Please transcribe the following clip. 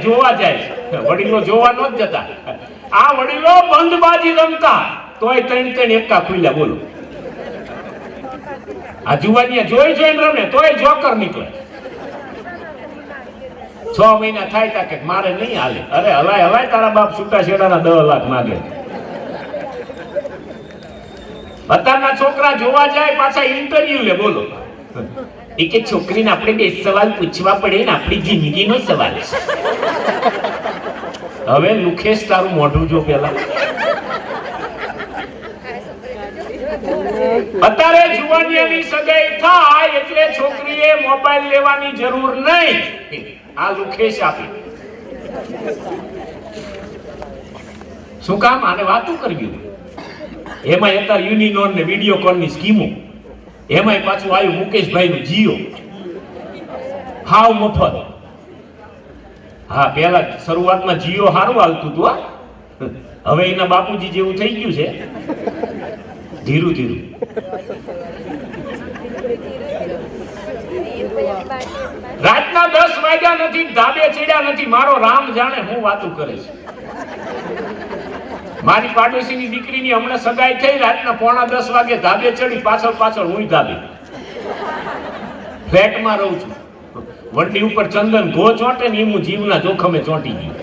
જોવા જાય છે, વડીલો જોવા ન જતા. આ વડીલો બંધબાજી રમતા તોય ત્રણ એકા ખુલ્યા. બોલો, આ જુવાનિયા જોઈને રમે તોય જોકર નીકળે. 6 મહિના થાય તા કે મારે નહીં હાલે. અરે હલાય તારા બાપ છૂટા છેડાના 10 લાખ માંગે. અત્યારના છોકરા જોવા જાય પાછા ઇન્ટરવ્યુ લે. બોલો, એ કે છોકરીને આપણે 2 સવાલ પૂછવા પડે ને, આપણી જિંદગીનો સવાલ છે. હવે લુખેશ તારું મોઢું જો પેલા. અત્યારે જુવાનિયાની સગાઈ થાય એટલે છોકરીએ મોબાઈલ લેવાની જરૂર નહીં. આ લુખેશ આપી. શું કામ? આને વાતું કરવી. એમાં અત્યારે યુનિનોન ને વિડીયોકોન ની સ્કીમો. એમાં પાછું આવ્યું મુકેશભાઈ નું જીઓ, હાવ મફત. હા, પેલા શરૂઆતમાં જીઓ સારું હાલતું હતું. હવે એના બાપુજી જેવું થઈ ગયું છે, ધીરું ધીરું. રાતના 10 વાગ્યા નથી, ધાબે ચડ્યા નથી. મારો રામ જાણે હું વાતું કરે છે. મારી પાડોશીની દીકરીની હમણાં સગાઈ થઈ, રાતના 9:45 વાગે ધાબે ચડી. પાછળ હું ધાબે ફ્લેટમાં રહું છું. વડલી ઉપર ચંદન ઘો ચોંટે ને હું જીવના જોખમે ચોંટી ગયું.